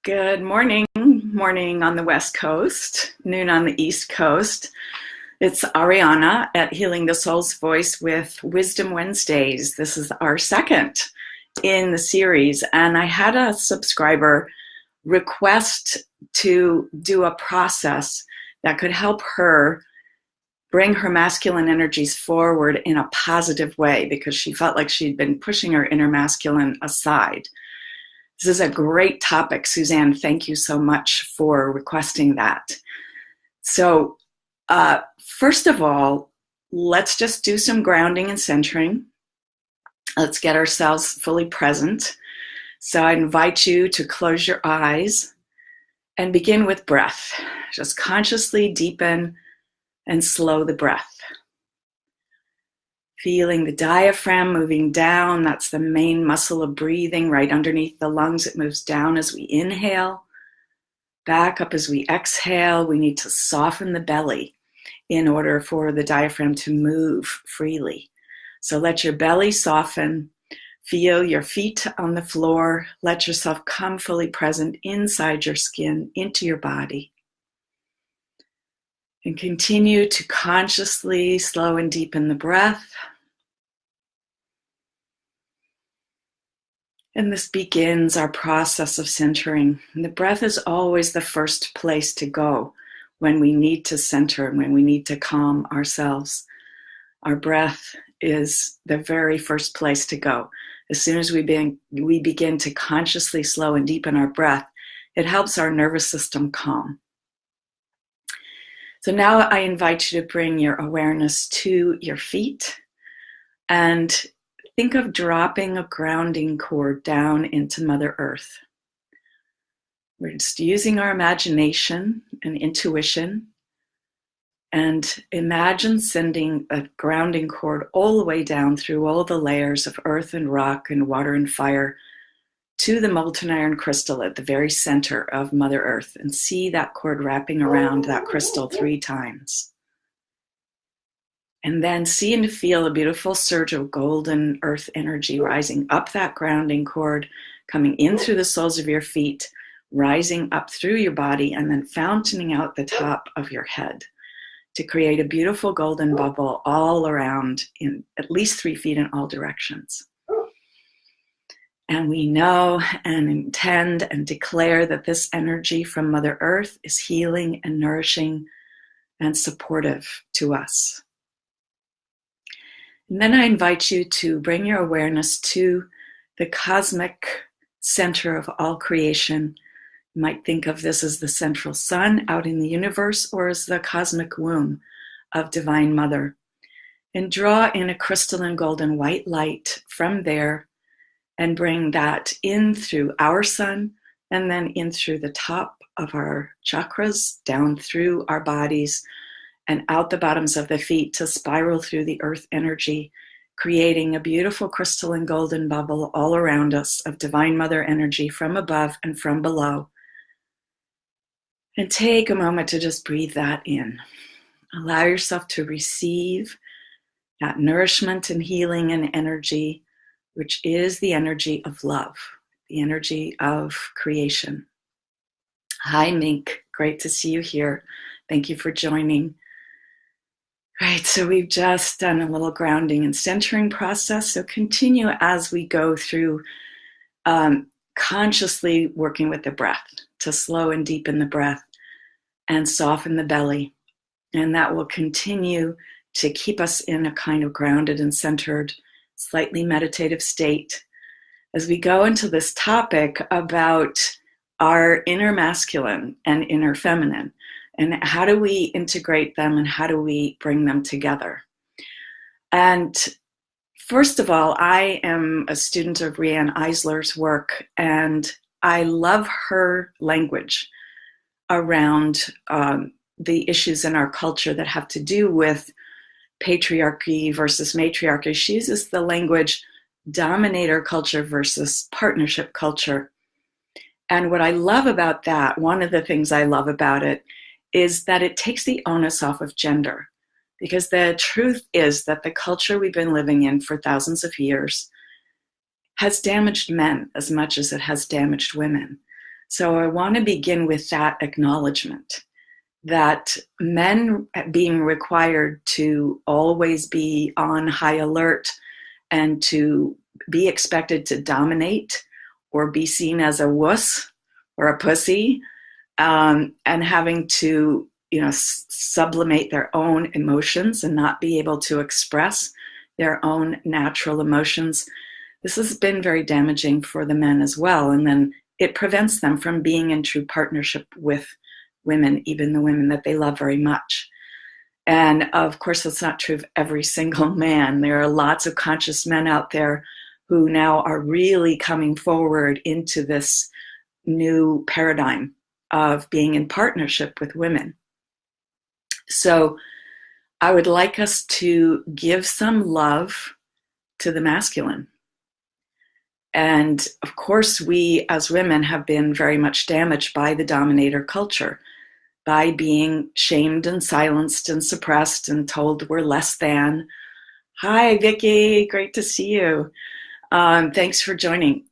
Good morning. Morning on the West Coast, noon on the East Coast. It's Ariana at Healing the Soul's Voice with Wisdom Wednesdays. This is our second in the series, and I had a subscriber request to do a process that could help her bring her masculine energies forward in a positive way because she felt like she'd been pushing her inner masculine aside. This is a great topic, Suzanne. Thank you so much for requesting that. So, first of all, let's just do some grounding and centering. Let's get ourselves fully present. So I invite you to close your eyes and begin with breath. Just consciously deepen and slow the breath. Feeling the diaphragm moving down. That's the main muscle of breathing right underneath the lungs. It moves down as we inhale, back up as we exhale. We need to soften the belly in order for the diaphragm to move freely. So let your belly soften. Feel your feet on the floor. Let yourself come fully present inside your skin, into your body. And continue to consciously slow and deepen the breath. And this begins our process of centering. And the breath is always the first place to go when we need to center and when we need to calm ourselves. Our breath is the very first place to go. As soon as we begin to consciously slow and deepen our breath, it helps our nervous system calm. So now I invite you to bring your awareness to your feet and think of dropping a grounding cord down into Mother Earth. We're just using our imagination and intuition and imagine sending a grounding cord all the way down through all the layers of earth and rock and water and fire to the molten iron crystal at the very center of Mother Earth, and see that cord wrapping around that crystal 3 times. And then see and feel a beautiful surge of golden earth energy rising up that grounding cord, coming in through the soles of your feet, rising up through your body, and then fountaining out the top of your head to create a beautiful golden bubble all around in at least 3 feet in all directions. And we know and intend and declare that this energy from Mother Earth is healing and nourishing and supportive to us. And then I invite you to bring your awareness to the cosmic center of all creation. You might think of this as the central sun out in the universe, or as the cosmic womb of Divine Mother. And draw in a crystalline golden white light from there and bring that in through our sun and then in through the top of our chakras, down through our bodies, and out the bottoms of the feet to spiral through the earth energy, creating a beautiful crystalline golden bubble all around us of Divine Mother energy from above and from below. And take a moment to just breathe that in. Allow yourself to receive that nourishment and healing and energy, which is the energy of love, the energy of creation. Hi, Mink. Great to see you here. Thank you for joining. Right, so we've just done a little grounding and centering process. So continue as we go through consciously working with the breath to slow and deepen the breath and soften the belly. And that will continue to keep us in a kind of grounded and centered, slightly meditative state as we go into this topic about our inner masculine and inner feminine. And how do we integrate them and how do we bring them together? And first of all, I am a student of Riane Eisler's work, and I love her language around the issues in our culture that have to do with patriarchy versus matriarchy. She uses the language dominator culture versus partnership culture. And what I love about that, one of the things I love about it, is that it takes the onus off of gender. Because the truth is that the culture we've been living in for thousands of years has damaged men as much as it has damaged women. So I want to begin with that acknowledgement that men being required to always be on high alert and to be expected to dominate or be seen as a wuss or a pussy, and having to, sublimate their own emotions and not be able to express their own natural emotions. This has been very damaging for the men as well. And then it prevents them from being in true partnership with women, even the women that they love very much. And of course, that's not true of every single man. There are lots of conscious men out there who now are really coming forward into this new paradigm of being in partnership with women. So I would like us to give some love to the masculine. And of course, we as women have been very much damaged by the dominator culture, by being shamed and silenced and suppressed and told we're less than. Hi, Vicki, great to see you. Thanks for joining.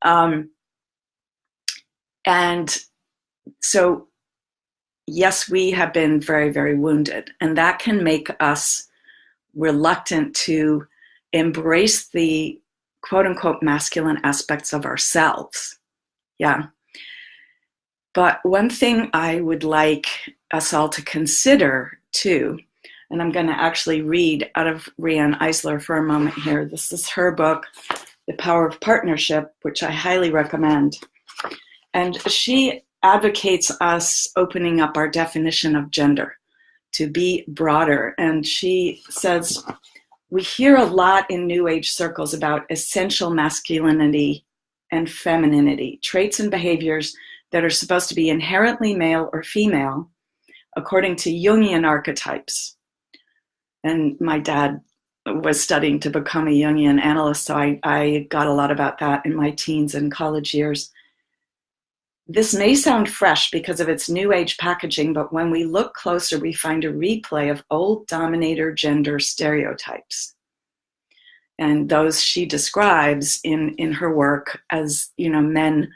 And so, yes, we have been very, very wounded, and that can make us reluctant to embrace the quote unquote masculine aspects of ourselves. Yeah. But one thing I would like us all to consider too, and I'm going to actually read out of Riane Eisler for a moment here. This is her book, The Power of Partnership, which I highly recommend. And she advocates us opening up our definition of gender to be broader. And she says, we hear a lot in New Age circles about essential masculinity and femininity, traits and behaviors that are supposed to be inherently male or female, according to Jungian archetypes. And my dad was studying to become a Jungian analyst, so I got a lot about that in my teens and college years. This may sound fresh because of its New Age packaging, but when we look closer, we find a replay of old dominator gender stereotypes. And those she describes in her work as, men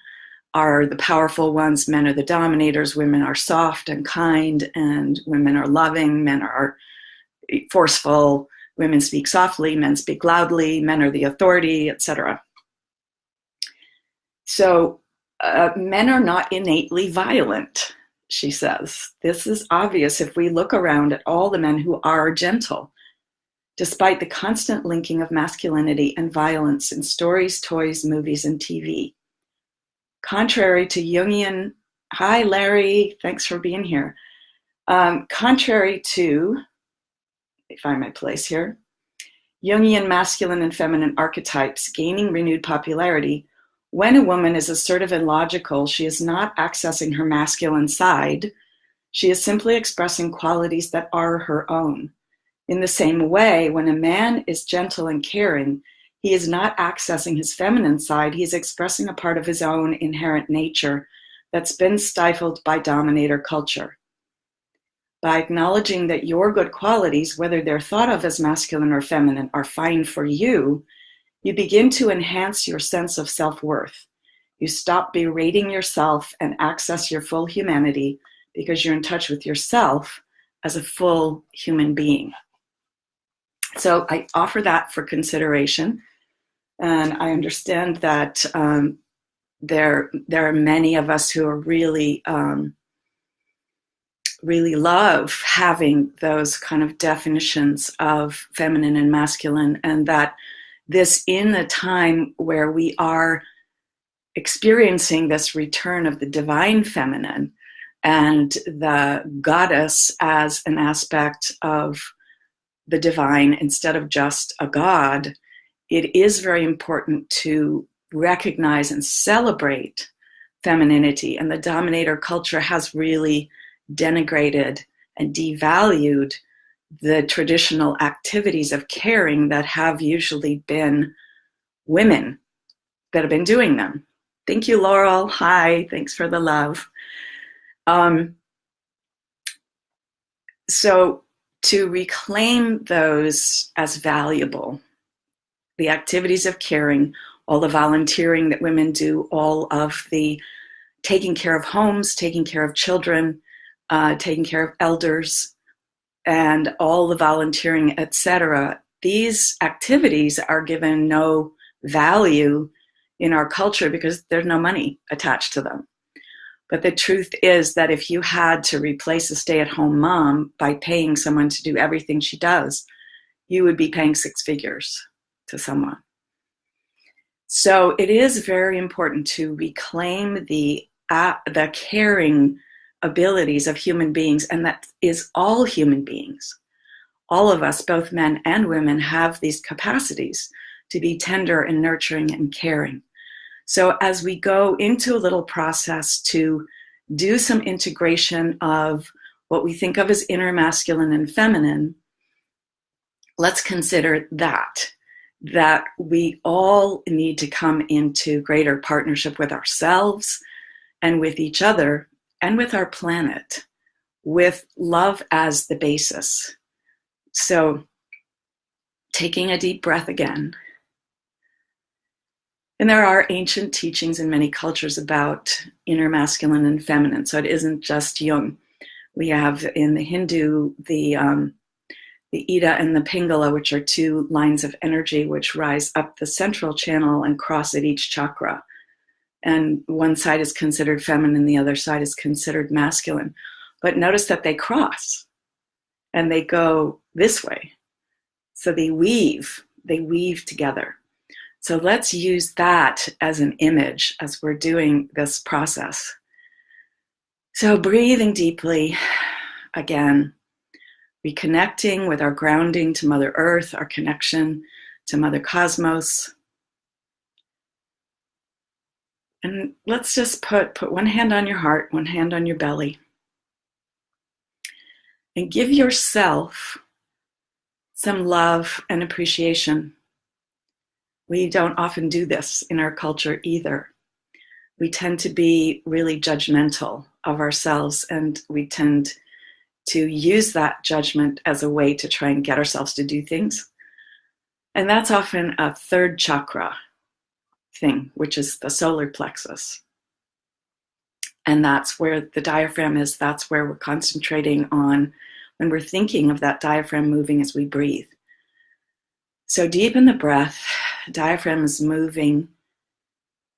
are the powerful ones, men are the dominators, women are soft and kind, and women are loving, men are forceful, women speak softly, men speak loudly, men are the authority, etc. So men are not innately violent, she says. This is obvious if we look around at all the men who are gentle, despite the constant linking of masculinity and violence in stories, toys, movies, and TV. Contrary to Jungian, hi Larry, thanks for being here. Contrary to, let me find my place here, Jungian masculine and feminine archetypes gaining renewed popularity, when a woman is assertive and logical, she is not accessing her masculine side. She is simply expressing qualities that are her own. In the same way, when a man is gentle and caring, he is not accessing his feminine side. He is expressing a part of his own inherent nature that's been stifled by dominator culture. By acknowledging that your good qualities, whether they're thought of as masculine or feminine, are fine for you, you begin to enhance your sense of self-worth. You stop berating yourself and access your full humanity because you're in touch with yourself as a full human being. So I offer that for consideration. And I understand that there are many of us who are really love having those kind of definitions of feminine and masculine, and that this, in a time where we are experiencing this return of the divine feminine and the goddess as an aspect of the divine instead of just a god, it is very important to recognize and celebrate femininity. And the dominator culture has really denigrated and devalued the traditional activities of caring that have usually been women that have been doing them. Thank you, Laurel. Hi, thanks for the love. So to reclaim those as valuable, the activities of caring, all the volunteering that women do, all of the taking care of homes, taking care of children, taking care of elders, and all the volunteering, etc. These activities are given no value in our culture because there's no money attached to them. But the truth is that if you had to replace a stay-at-home mom by paying someone to do everything she does, you would be paying 6 figures to someone. So it is very important to reclaim the caring abilities of human beings, and that is all human beings. All of us, both men and women, have these capacities to be tender and nurturing and caring. So as we go into a little process to do some integration of what we think of as inner masculine and feminine, let's consider that we all need to come into greater partnership with ourselves and with each other and with our planet, with love as the basis. So taking a deep breath again. And there are ancient teachings in many cultures about inner masculine and feminine. So it isn't just Jung. We have in the Hindu, the Ida and the Pingala, which are 2 lines of energy which rise up the central channel and cross at each chakra. And one side is considered feminine, the other side is considered masculine. But notice that they cross and they go this way. So they weave together. So let's use that as an image as we're doing this process. So breathing deeply again, reconnecting with our grounding to Mother Earth, our connection to Mother Cosmos. And let's just put one hand on your heart, one hand on your belly. And give yourself some love and appreciation. We don't often do this in our culture either. We tend to be really judgmental of ourselves, and we tend to use that judgment as a way to try and get ourselves to do things. And that's often a 3rd chakra thing, which is the solar plexus. And that's where the diaphragm is. That's where we're concentrating on when we're thinking of that diaphragm moving as we breathe. So deepen the breath. Diaphragm is moving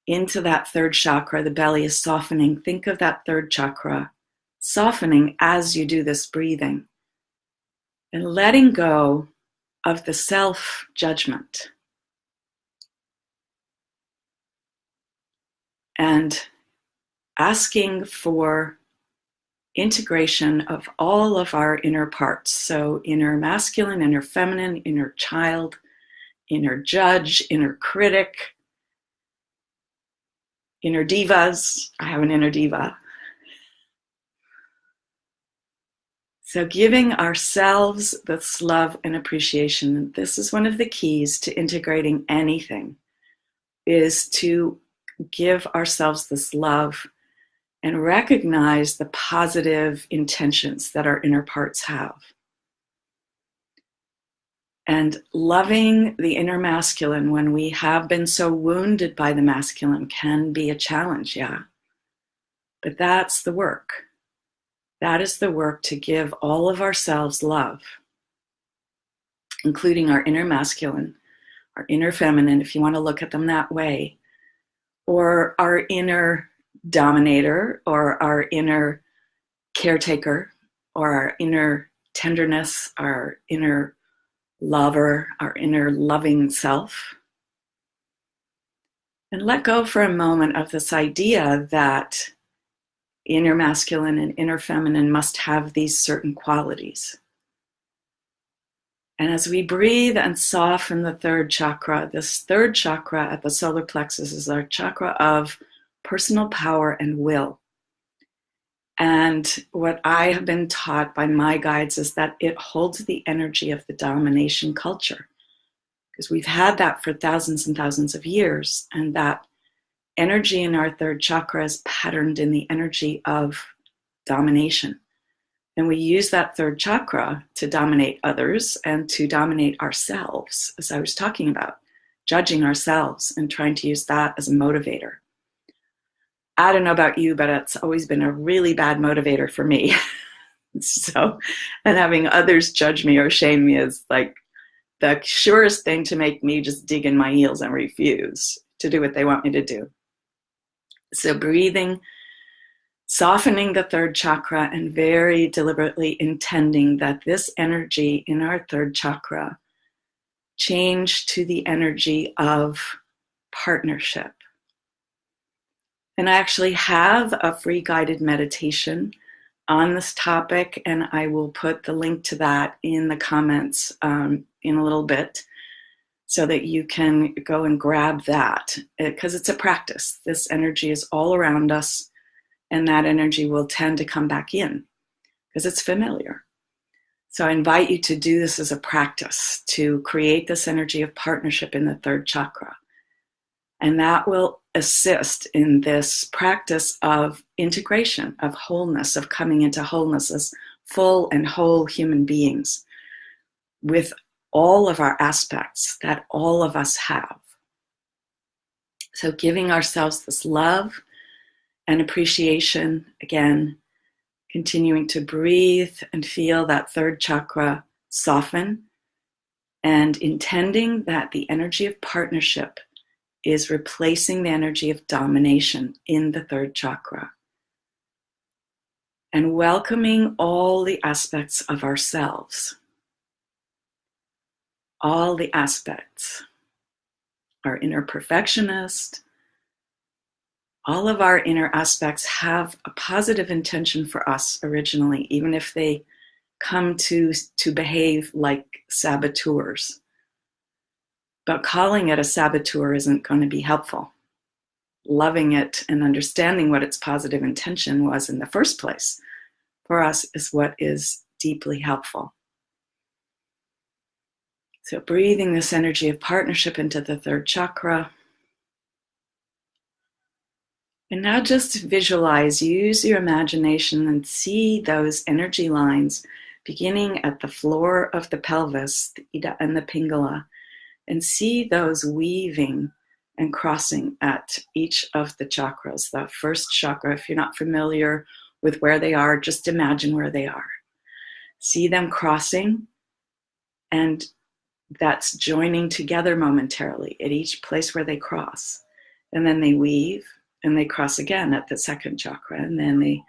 into that 3rd chakra. The belly is softening. Think of that 3rd chakra softening as you do this breathing. And letting go of the self-judgment. And asking for integration of all of our inner parts. So inner masculine, inner feminine, inner child, inner judge, inner critic, inner divas. I have an inner diva. So giving ourselves this love and appreciation, this is one of the keys to integrating anything, is to give ourselves this love and recognize the positive intentions that our inner parts have. And loving the inner masculine when we have been so wounded by the masculine can be a challenge, yeah. But that's the work. That is the work to give all of ourselves love, including our inner masculine, our inner feminine, if you want to look at them that way, or our inner dominator, or our inner caretaker, or our inner tenderness, our inner lover, our inner loving self. And let go for a moment of this idea that inner masculine and inner feminine must have these certain qualities. And as we breathe and soften the 3rd chakra, this 3rd chakra at the solar plexus is our chakra of personal power and will. And what I have been taught by my guides is that it holds the energy of the domination culture, because we've had that for thousands and thousands of years, and that energy in our 3rd chakra is patterned in the energy of domination. And we use that 3rd chakra to dominate others and to dominate ourselves, as I was talking about, judging ourselves and trying to use that as a motivator. I don't know about you, but it's always been a really bad motivator for me. So, and having others judge me or shame me is like the surest thing to make me just dig in my heels and refuse to do what they want me to do. So breathing, softening the third chakra, and very deliberately intending that this energy in our third chakra change to the energy of partnership. And I actually have a free guided meditation on this topic, and I will put the link to that in the comments in a little bit so that you can go and grab that, because it's a practice. This energy is all around us, and that energy will tend to come back in because it's familiar. So I invite you to do this as a practice to create this energy of partnership in the third chakra. And that will assist in this practice of integration, of wholeness, of coming into wholeness as full and whole human beings with all of our aspects that all of us have. So giving ourselves this love and appreciation, again, continuing to breathe and feel that third chakra soften, and intending that the energy of partnership is replacing the energy of domination in the third chakra. And welcoming all the aspects of ourselves. All the aspects. Our inner perfectionist. All of our inner aspects have a positive intention for us originally, even if they come to behave like saboteurs. But calling it a saboteur isn't going to be helpful. Loving it and understanding what its positive intention was in the first place for us is what is deeply helpful. So breathing this energy of partnership into the third chakra. And now just visualize, use your imagination and see those energy lines beginning at the floor of the pelvis, the Ida and the Pingala, and see those weaving and crossing at each of the chakras. The first chakra, if you're not familiar with where they are, just imagine where they are. See them crossing, and that's joining together momentarily at each place where they cross. And then they weave, and they cross again at the second chakra, and then they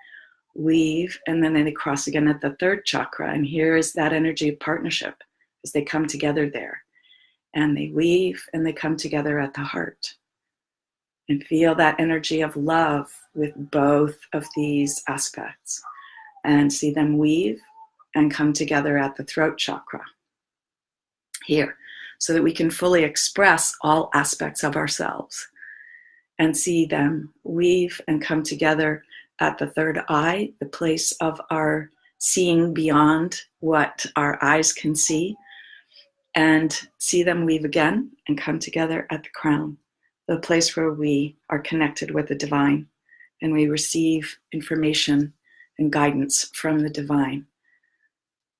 weave, and then they cross again at the third chakra. And here is that energy of partnership as they come together there. And they weave and they come together at the heart. And feel that energy of love with both of these aspects. And see them weave and come together at the throat chakra. Here, so that we can fully express all aspects of ourselves. And see them weave and come together at the third eye, the place of our seeing beyond what our eyes can see. And see them weave again and come together at the crown, the place where we are connected with the divine and we receive information and guidance from the divine.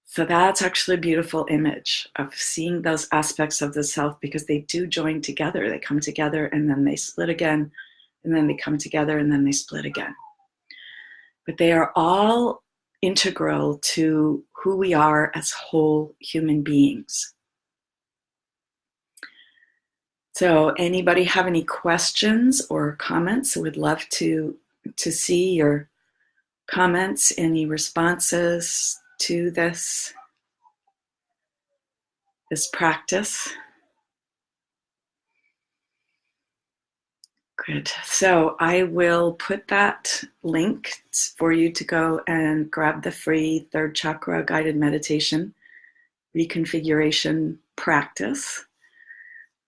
So that's actually a beautiful image of seeing those aspects of the self, because they do join together. They come together and then they split again, and then they come together and then they split again. But they are all integral to who we are as whole human beings. So anybody have any questions or comments? I would love to see your comments, any responses to this practice. Good. So I will put that link for you to go and grab the free third chakra guided meditation reconfiguration practice.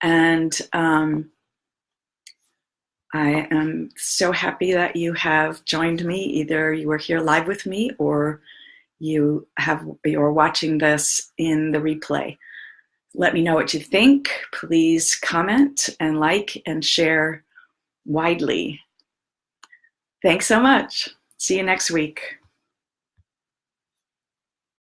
And I am so happy that you have joined me. Either you were here live with me or you're watching this in the replay. Let me know what you think. Please comment and like and share widely. Thanks so much. See you next week.